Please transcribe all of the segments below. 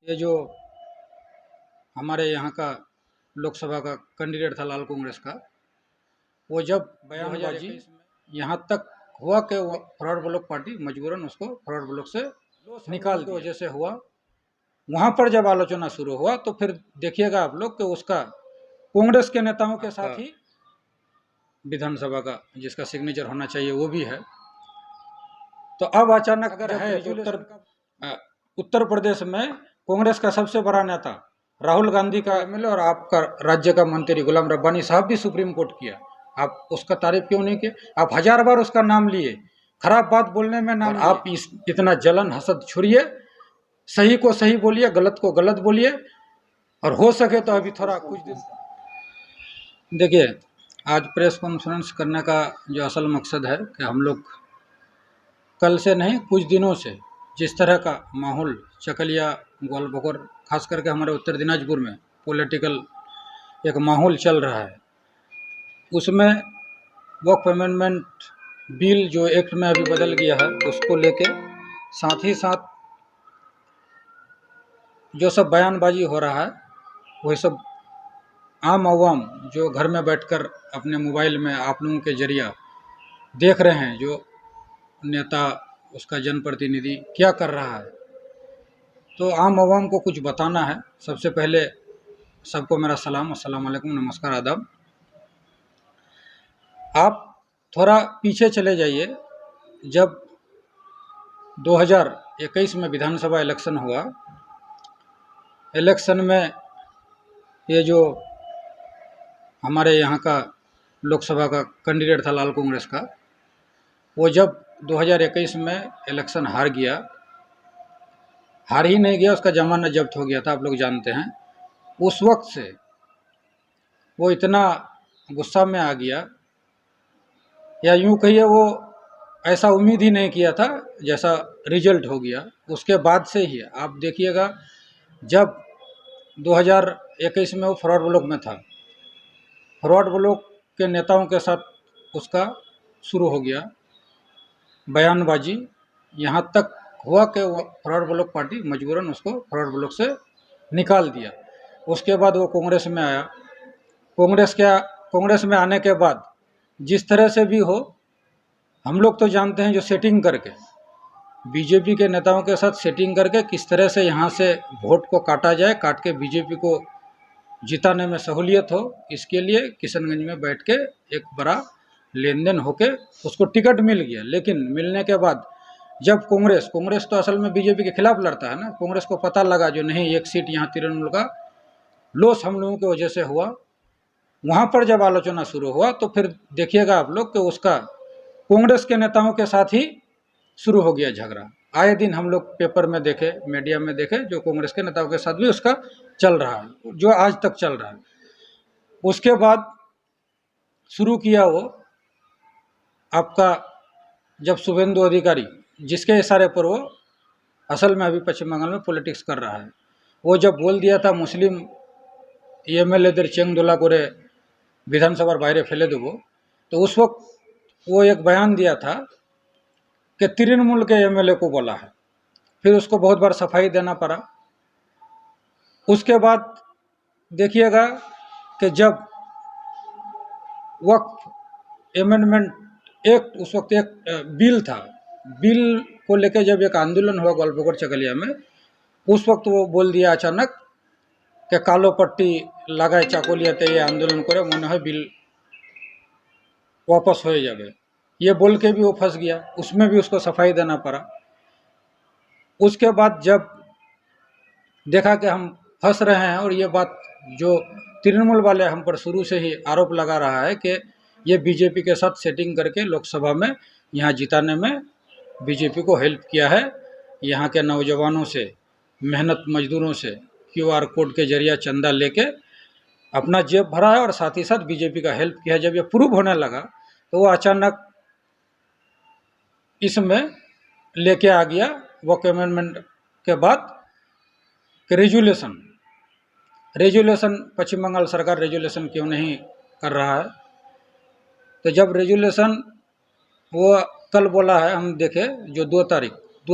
ये जो हमारे यहाँ का लोकसभा का कैंडिडेट था लाल कांग्रेस का, वो जब बयानबाजी यहाँ तक हुआ कि वो फॉरवर्ड ब्लॉक पार्टी मजबूरन उसको फॉरवर्ड ब्लॉक से निकाल की वजह से हुआ। वहाँ पर जब आलोचना शुरू हुआ तो फिर देखिएगा आप लोग कि उसका कांग्रेस के नेताओं के साथ ही विधानसभा का जिसका सिग्नेचर होना चाहिए वो भी है। तो अब अचानक अगर है तो उत्तर प्रदेश में कांग्रेस का सबसे बड़ा नेता राहुल गांधी का एमएलए और आपका राज्य का मंत्री गुलाम रब्बानी साहब भी सुप्रीम कोर्ट किया, आप उसका तारीफ क्यों नहीं किए? आप 1000 बार उसका नाम लिए, खराब बात बोलने में नाम आप इतना जलन हसद छोड़िए, सही को सही बोलिए, गलत को गलत बोलिए, और हो सके तो अभी थोड़ा कुछ दिन देखिए। आज प्रेस कॉन्फ्रेंस करने का जो असल मकसद है कि हम लोग कल से नहीं कुछ दिनों से जिस तरह का माहौल चकलिया ग्वालबकोर खास करके हमारे उत्तर दिनाजपुर में पॉलिटिकल एक माहौल चल रहा है, उसमें वक्फ अमेंडमेंट बिल जो एक्ट में अभी बदल गया है उसको लेके साथ ही साथ जो सब बयानबाजी हो रहा है वही सब आम आवाम जो घर में बैठकर अपने मोबाइल में आप लोगों के जरिया देख रहे हैं जो नेता उसका जनप्रतिनिधि क्या कर रहा है, तो आम आवाम को कुछ बताना है। सबसे पहले सबको मेरा सलाम, अस्सलाम वालेकुम, नमस्कार, आदाब। आप थोड़ा पीछे चले जाइए, जब 2021 में विधानसभा इलेक्शन हुआ, इलेक्शन में ये जो हमारे यहाँ का लोकसभा का कैंडिडेट था लाल कांग्रेस का, वो जब 2021 में इलेक्शन हार गया, हार ही नहीं गया, उसका जमानत जब्त हो गया था, आप लोग जानते हैं। उस वक्त से वो इतना गुस्सा में आ गया, या यूं कहिए वो ऐसा उम्मीद ही नहीं किया था जैसा रिजल्ट हो गया। उसके बाद से ही आप देखिएगा, जब 2021 में वो फॉरवर्ड ब्लॉक में था, फॉरवर्ड ब्लॉक के नेताओं के साथ उसका शुरू हो गया बयानबाजी, यहाँ तक हुआ कि वो फॉरवर्ड ब्लॉक पार्टी मजबूरन उसको फॉरवर्ड ब्लॉक से निकाल दिया। उसके बाद वो कांग्रेस में आया। कांग्रेस में आने के बाद जिस तरह से भी हो, हम लोग तो जानते हैं जो सेटिंग करके बीजेपी के नेताओं के साथ सेटिंग करके किस तरह से यहाँ से वोट को काटा जाए, काट के बीजेपी को जिताने में सहूलियत हो, इसके लिए किशनगंज में बैठ के एक बड़ा लेन देन होके उसको टिकट मिल गया। लेकिन मिलने के बाद जब कांग्रेस तो असल में बीजेपी के खिलाफ लड़ता है ना, कांग्रेस को पता लगा जो नहीं एक सीट यहाँ तृणमूल का लॉस हम लोगों की वजह से हुआ, वहाँ पर जब आलोचना शुरू हुआ तो फिर देखिएगा आप लोग कि उसका कांग्रेस के नेताओं के साथ ही शुरू हो गया झगड़ा। आए दिन हम लोग पेपर में देखे, मीडिया में देखे, जो कांग्रेस के नेताओं के साथ भी उसका चल रहा है, जो आज तक चल रहा है। उसके बाद शुरू किया वो आपका, जब शुभेंदु अधिकारी जिसके इशारे पर वो असल में अभी पश्चिम बंगाल में पॉलिटिक्स कर रहा है, वो जब बोल दिया था मुस्लिम एमएलए चेंगदोला कोरे विधानसभार बाहर फेले देवो, तो उस वक्त वो एक बयान दिया था कि तृणमूल के एमएलए को बोला है, फिर उसको बहुत बार सफाई देना पड़ा। उसके बाद देखिएगा कि जब वक्फ अमेंडमेंट एक्ट, उस वक्त एक बिल था, बिल को लेकर जब एक आंदोलन हुआ ग्वालबकोर चकलिया में, उस वक्त वो बोल दिया अचानक कि कालो पट्टी लगाए चाकुलियाते ये आंदोलन करे मने है बिल वापस हो जाए, ये बोल के भी वो फंस गया, उसमें भी उसको सफाई देना पड़ा। उसके बाद जब देखा कि हम फंस रहे हैं, और ये बात जो तृणमूल वाले हम पर शुरू से ही आरोप लगा रहा है कि ये बीजेपी के साथ सेटिंग करके लोकसभा में यहाँ जिताने में बीजेपी को हेल्प किया है, यहाँ के नौजवानों से, मेहनत मजदूरों से क्यूआर कोड के जरिए चंदा लेके अपना जेब भरा है और साथ ही साथ बीजेपी का हेल्प किया। जब ये प्रूव होने लगा तो वो अचानक इसमें लेके आ गया वक्फ अमेंडमेंट के बाद रेजुलेशन पश्चिम बंगाल सरकार रेजुलेशन क्यों नहीं कर रहा है। तो जब रेजुलेशन वो कल बोला है, हम देखे जो 2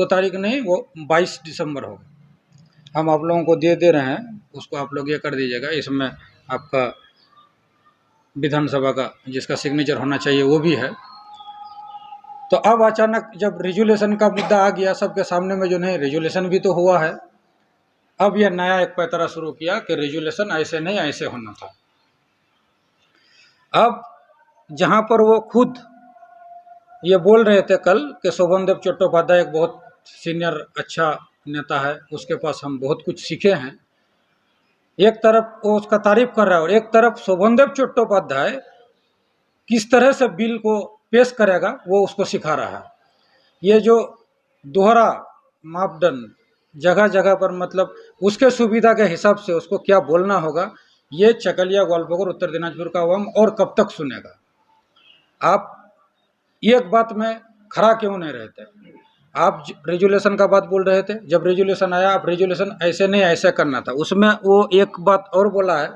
तारीख नहीं, वो 22 दिसंबर होगा, हम आप लोगों को दे रहे हैं, उसको आप लोग ये कर दीजिएगा। इसमें आपका विधानसभा का जिसका सिग्नेचर होना चाहिए वो भी है। तो अब अचानक जब रेजुलेशन का मुद्दा आ गया सबके सामने में, जो नहीं रेजुलेशन भी तो हुआ है, अब यह नया एक पैतरा शुरू किया कि रेजुलेशन ऐसे नहीं ऐसे होना था। अब जहां पर वो खुद ये बोल रहे थे कल कि शोभन देव चट्टोपाध्याय एक बहुत सीनियर अच्छा नेता है, उसके पास हम बहुत कुछ सीखे हैं, एक तरफ वो उसका तारीफ कर रहा है और एक तरफ शोभन देव चट्टोपाध्याय किस तरह से बिल को पेश करेगा वो उसको सिखा रहा है। ये जो दोहरा मापदंड जगह जगह पर, मतलब उसके सुविधा के हिसाब से उसको क्या बोलना होगा, ये चकलिया ग्वालपगड़ उत्तर दिनाजपुर का अवाम और कब तक सुनेगा। आप एक बात में खड़ा क्यों नहीं रहते? आप रेजुलेशन का बात बोल रहे थे, जब रेजुलेशन आया आप रेजुलेशन ऐसे नहीं ऐसे करना था, उसमें वो एक बात और बोला है,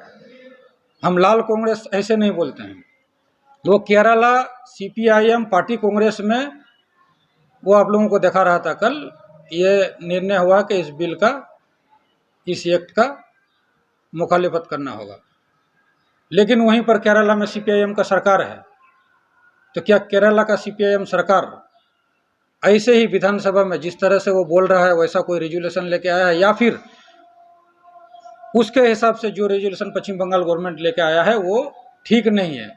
हम लाल कांग्रेस ऐसे नहीं बोलते हैं। वो केरला सीपीआईएम पार्टी कांग्रेस में वो आप लोगों को दिखा रहा था कल, ये निर्णय हुआ कि इस बिल का, इस एक्ट का मुखालिफत करना होगा। लेकिन वहीं पर केरला में सीपीआईएम का सरकार है, तो क्या केरला का सीपीआईएम सरकार ऐसे ही विधानसभा में जिस तरह से वो बोल रहा है वैसा कोई रेजुलेशन लेके आया है, या फिर उसके हिसाब से जो रेजुलेशन पश्चिम बंगाल गवर्नमेंट लेके आया है वो ठीक नहीं है?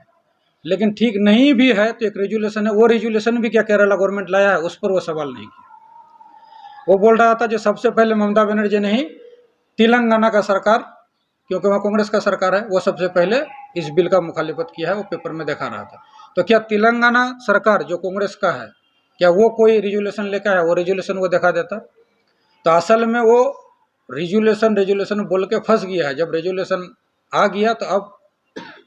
लेकिन ठीक नहीं भी है तो एक रेजुलेशन है, वो रेजुलेशन भी क्या केरला गवर्नमेंट लाया है, उस पर वो सवाल नहीं किया। वो बोल रहा था जो सबसे पहले ममता बनर्जी ने ही तेलंगाना का सरकार, क्योंकि वहाँ कांग्रेस का सरकार है, वो सबसे पहले इस बिल का मुखालिफत किया है, वो पेपर में दिखा रहा था। तो क्या तेलंगाना सरकार जो कांग्रेस का है, क्या वो कोई रेजुलेशन लेकर आया? वो रेजुलेशन वो दिखा देता। तो असल में वो रेजुलेशन बोल के फंस गया है। जब रेजुलेशन आ गया तो अब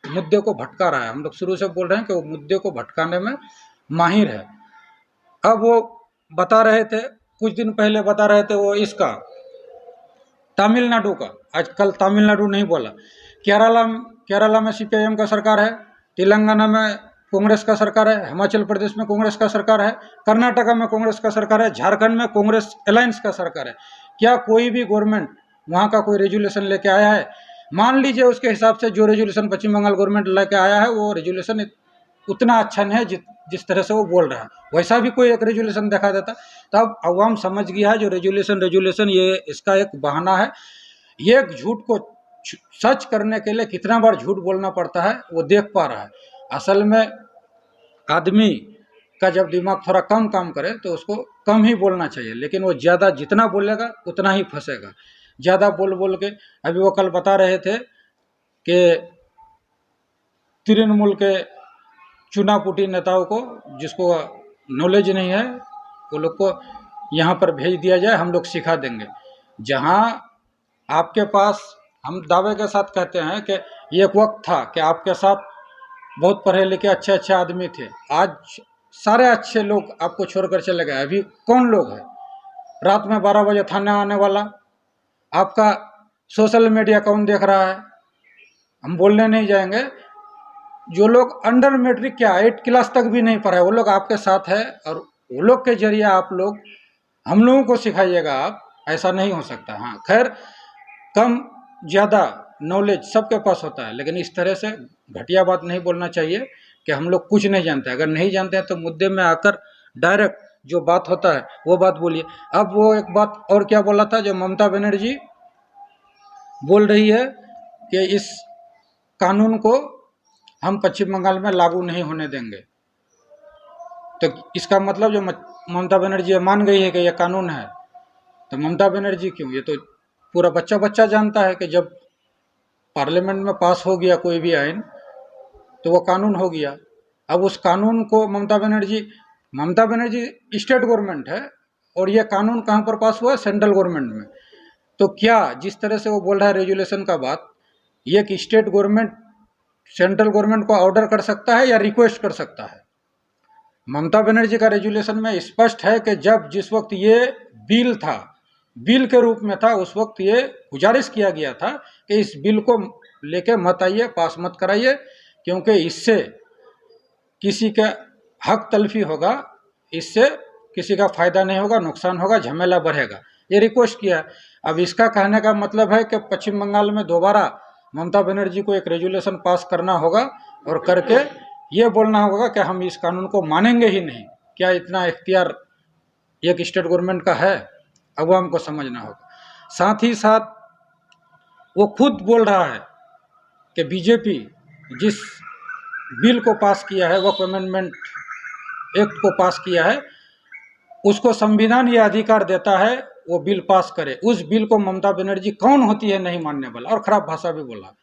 मुद्दे को भटका रहा है। हम लोग शुरू से बोल रहे हैं कि वो मुद्दे को भटकाने में माहिर है। अब वो बता रहे थे, कुछ दिन पहले बता रहे थे वो इसका तमिलनाडु का, आज कल तमिलनाडु नहीं बोला, केरला में सीपीआईएम का सरकार है, तेलंगाना में कांग्रेस का सरकार है, हिमाचल प्रदेश में कांग्रेस का सरकार है, कर्नाटका में कांग्रेस का सरकार है, झारखंड में कांग्रेस अलायंस का सरकार है। क्या कोई भी गवर्नमेंट वहाँ का कोई रेजुलेशन लेके आया है? मान लीजिए उसके हिसाब से जो रेजुलेशन पश्चिम बंगाल गवर्नमेंट लेके आया है वो रेजुलेशन उतना अच्छा नहीं है जिस तरह से वो बोल रहा है, वैसा भी कोई एक रेजुलेशन दिखा देता। तब अवाम समझ गया है जो रेजुलेशन ये इसका एक बहाना है। ये झूठ को सच करने के लिए कितना बार झूठ बोलना पड़ता है वो देख पा रहा है। असल में आदमी का जब दिमाग थोड़ा कम काम करे तो उसको कम ही बोलना चाहिए, लेकिन वो ज़्यादा जितना बोलेगा उतना ही फंसेगा। ज़्यादा बोल बोल के, अभी वो कल बता रहे थे कि तृणमूल के चुनापुटी नेताओं को जिसको नॉलेज नहीं है वो लोग को यहाँ पर भेज दिया जाए, हम लोग सिखा देंगे। जहाँ आपके पास, हम दावे के साथ कहते हैं कि एक वक्त था कि आपके साथ बहुत पढ़े लिखे अच्छे अच्छे आदमी थे, आज सारे अच्छे लोग आपको छोड़कर चले गए। अभी कौन लोग है रात में 12 बजे थाने आने वाला? आपका सोशल मीडिया कौन देख रहा है? हम बोलने नहीं जाएंगे। जो लोग अंडर मैट्रिक क्या 8 क्लास तक भी नहीं पढ़े वो लोग आपके साथ है, और वो लोग के जरिए आप लोग हम लोगों को सिखाइएगा। आप ऐसा नहीं हो सकता। हाँ खैर, कम ज़्यादा नॉलेज सबके पास होता है, लेकिन इस तरह से घटिया बात नहीं बोलना चाहिए कि हम लोग कुछ नहीं जानते। अगर नहीं जानते हैं तो मुद्दे में आकर डायरेक्ट जो बात होता है वो बात बोलिए। अब वो एक बात और क्या बोला था, जो ममता बनर्जी बोल रही है कि इस कानून को हम पश्चिम बंगाल में लागू नहीं होने देंगे। तो इसका मतलब जो ममता बनर्जी मान गई है कि यह कानून है, तो ममता बनर्जी क्यों, ये तो पूरा बच्चा बच्चा जानता है कि जब पार्लियामेंट में पास हो गया कोई भी आइन तो वो कानून हो गया। अब उस कानून को ममता बनर्जी स्टेट गवर्नमेंट है, और ये कानून कहाँ पर पास हुआ? सेंट्रल गवर्नमेंट में। तो क्या जिस तरह से वो बोल रहा है रेजुलेशन का बात, ये कि स्टेट गवर्नमेंट सेंट्रल गवर्नमेंट को ऑर्डर कर सकता है या रिक्वेस्ट कर सकता है? ममता बनर्जी का रेजुलेशन में स्पष्ट है कि जब जिस वक्त ये बिल था, बिल के रूप में था, उस वक्त ये गुजारिश किया गया था कि इस बिल को लेके मत आइए, पास मत कराइए, क्योंकि इससे किसी का हक तलफी होगा, इससे किसी का फायदा नहीं होगा, नुकसान होगा, झमेला बढ़ेगा। ये रिक्वेस्ट किया। अब इसका कहने का मतलब है कि पश्चिम बंगाल में दोबारा ममता बनर्जी को एक रेजुलेशन पास करना होगा और करके ये बोलना होगा कि हम इस कानून को मानेंगे ही नहीं। क्या इतना इख्तियार एक स्टेट गवर्नमेंट का है? अवाम को समझना होगा। साथ ही साथ वो खुद बोल रहा है कि बीजेपी जिस बिल को पास किया है, वक्फ अमेंडमेंट एक्ट को पास किया है, उसको संविधान ये अधिकार देता है वो बिल पास करे। उस बिल को ममता बनर्जी कौन होती है नहीं मानने वाला, और खराब भाषा भी बोला।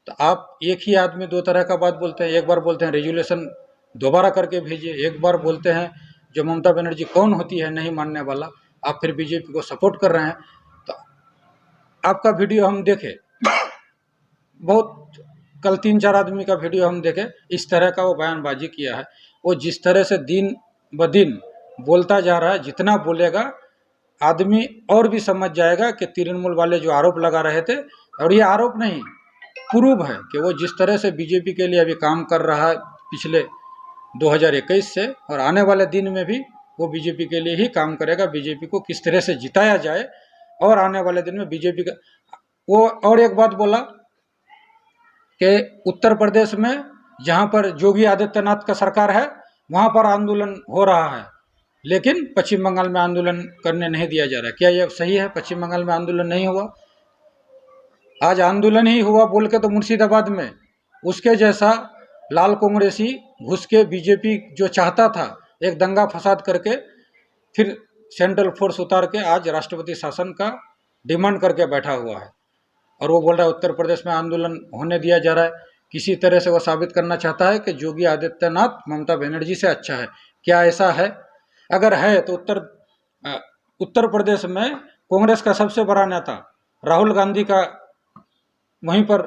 तो आप एक ही आदमी दो तरह का बात बोलते हैं। एक बार बोलते हैं रेजुलेशन दोबारा करके भेजिए, एक बार बोलते हैं जो ममता बनर्जी कौन होती है नहीं मानने वाला, आप फिर बीजेपी को सपोर्ट कर रहे हैं। तो आपका वीडियो हम देखे, बहुत कल 3-4 आदमी का वीडियो हम देखे, इस तरह का वो बयानबाजी किया है। वो जिस तरह से दिन ब दिन बोलता जा रहा है, जितना बोलेगा आदमी और भी समझ जाएगा कि तृणमूल वाले जो आरोप लगा रहे थे, और ये आरोप नहीं प्रूव है कि वो जिस तरह से बीजेपी के लिए अभी काम कर रहा है पिछले 2021 से, और आने वाले दिन में भी वो बीजेपी के लिए ही काम करेगा। बीजेपी को किस तरह से जिताया जाए, और आने वाले दिन में बीजेपी का वो। और एक बात बोला कि उत्तर प्रदेश में जहाँ पर योगी आदित्यनाथ का सरकार है वहाँ पर आंदोलन हो रहा है, लेकिन पश्चिम बंगाल में आंदोलन करने नहीं दिया जा रहा है। क्या यह सही है? पश्चिम बंगाल में आंदोलन नहीं हुआ, आज आंदोलन ही हुआ बोल के तो मुर्शिदाबाद में उसके जैसा लाल कांग्रेसी घुस के बीजेपी जो चाहता था एक दंगा फसाद करके फिर सेंट्रल फोर्स उतार के आज राष्ट्रपति शासन का डिमांड करके बैठा हुआ है। और वो बोल रहा है उत्तर प्रदेश में आंदोलन होने दिया जा रहा है। किसी तरह से वो साबित करना चाहता है कि योगी आदित्यनाथ ममता बनर्जी से अच्छा है। क्या ऐसा है? अगर है तो उत्तर प्रदेश में कांग्रेस का सबसे बड़ा नेता राहुल गांधी का वहीं पर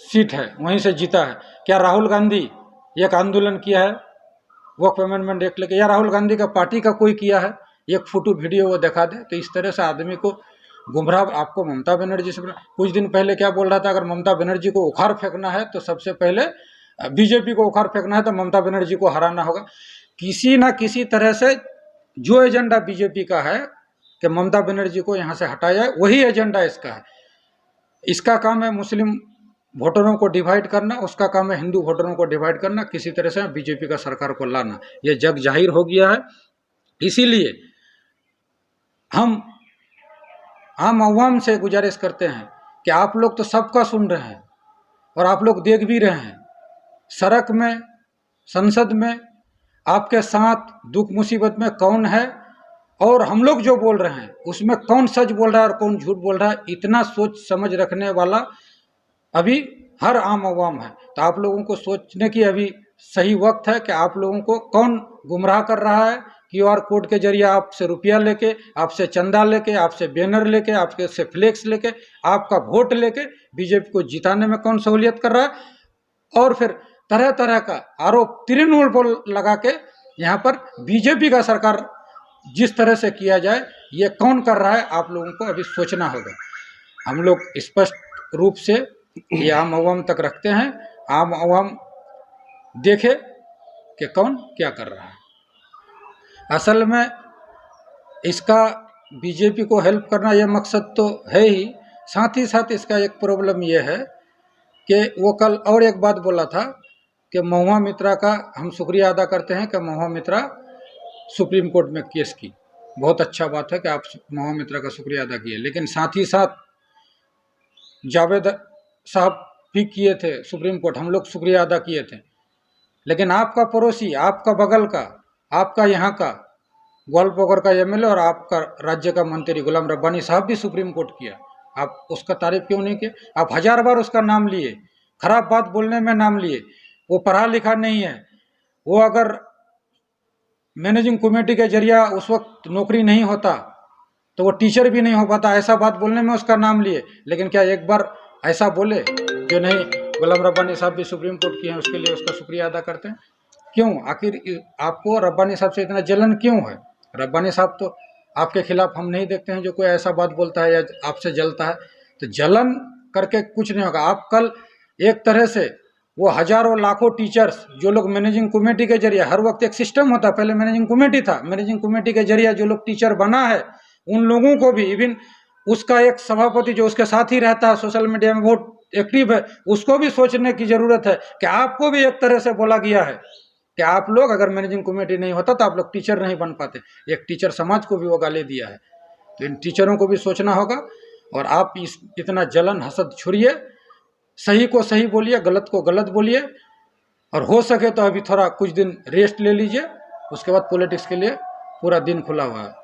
सीट है, वहीं से जीता है। क्या राहुल गांधी एक आंदोलन किया है वक्फ अमेंडमेंट एक्ट लेके, या राहुल गांधी का पार्टी का कोई किया है? एक फोटो वीडियो वो दिखा दे। तो इस तरह से आदमी को गुमराह, आपको ममता बनर्जी से कुछ दिन पहले क्या बोल रहा था, अगर ममता बनर्जी को उखाड़ फेंकना है तो सबसे पहले बीजेपी को उखाड़ फेंकना है, तो ममता बनर्जी को हराना होगा। किसी ना किसी तरह से जो एजेंडा बीजेपी का है कि ममता बनर्जी को यहाँ से हटाया जाए, वही एजेंडा इसका है। इसका काम है मुस्लिम वोटरों को डिवाइड करना, उसका काम है हिंदू वोटरों को डिवाइड करना, किसी तरह से बीजेपी का सरकार को लाना। ये जग जाहिर हो गया है। इसीलिए हम आम अवाम से गुजारिश करते हैं कि आप लोग तो सबका सुन रहे हैं और आप लोग देख भी रहे हैं, सड़क में, संसद में आपके साथ दुख मुसीबत में कौन है, और हम लोग जो बोल रहे हैं उसमें कौन सच बोल रहा है और कौन झूठ बोल रहा है। इतना सोच समझ रखने वाला अभी हर आम अवाम है। तो आप लोगों को सोचने की अभी सही वक्त है कि आप लोगों को कौन गुमराह कर रहा है। QR कोड के जरिए आपसे रुपया लेके, आपसे चंदा लेके, आपसे बैनर लेके, आपसे फ्लेक्स लेके, आपका वोट लेके बीजेपी को जिताने में कौन सहूलियत कर रहा है, और फिर तरह तरह का आरोप तृणमूल पर लगा के यहाँ पर बीजेपी का सरकार जिस तरह से किया जाए, ये कौन कर रहा है, आप लोगों को अभी सोचना होगा। हम लोग स्पष्ट रूप से ये आम अवाम तक रखते हैं, आम अवाम देखे कि कौन क्या कर रहा है। असल में इसका बीजेपी को हेल्प करना ये मकसद तो है ही, साथ ही साथ इसका एक प्रॉब्लम ये है कि वो कल और एक बात बोला था कि महुआ मित्रा का हम शुक्रिया अदा करते हैं कि महुआ मित्रा सुप्रीम कोर्ट में केस की। बहुत अच्छा बात है कि आप महुआ मित्रा का शुक्रिया अदा किए, लेकिन साथ ही साथ जावेद साहब भी किए थे सुप्रीम कोर्ट, हम लोग शुक्रिया अदा किए थे। लेकिन आपका पड़ोसी, आपका बगल का, आपका यहाँ का ग्वालपोखर का MLA और आपका राज्य का मंत्री गुलाम रब्बानी साहब भी सुप्रीम कोर्ट किया, आप उसका तारीफ क्यों नहीं किए? आप 1000 बार उसका नाम लिए, खराब बात बोलने में नाम लिए। वो पढ़ा लिखा नहीं है, वो अगर मैनेजिंग कमेटी के जरिए उस वक्त नौकरी नहीं होता तो वो टीचर भी नहीं हो पाता। ऐसा बात बोलने में उसका नाम लिए, लेकिन क्या एक बार ऐसा बोले जो नहीं, गुलाम रब्बानी साहब भी सुप्रीम कोर्ट की हैं, उसके लिए उसका शुक्रिया अदा करते हैं? क्यों? आखिर आपको रब्बानी साहब से इतना जलन क्यों है? रब्बानी साहब तो आपके खिलाफ हम नहीं देखते हैं जो कोई ऐसा बात बोलता है या आपसे जलता है। तो जलन करके कुछ नहीं होगा। आप कल एक तरह से वो हजारों लाखों टीचर्स जो लोग मैनेजिंग कमेटी के जरिए, हर वक्त एक सिस्टम होता है, पहले मैनेजिंग कमेटी था, मैनेजिंग कमेटी के जरिए जो लोग टीचर बना है उन लोगों को भी, इवन उसका एक सभापति जो उसके साथ ही रहता है, सोशल मीडिया में बहुत एक्टिव है, उसको भी सोचने की जरूरत है कि आपको भी एक तरह से बोला गया है कि आप लोग अगर मैनेजिंग कमेटी नहीं होता तो आप लोग टीचर नहीं बन पाते। एक टीचर समाज को भी वो गाली दिया है। तो इन टीचरों को भी सोचना होगा और आप इतना जलन हसद छोड़िए, सही को सही बोलिए, गलत को गलत बोलिए, और हो सके तो अभी थोड़ा कुछ दिन रेस्ट ले लीजिए, उसके बाद पॉलिटिक्स के लिए पूरा दिन खुला हुआ है।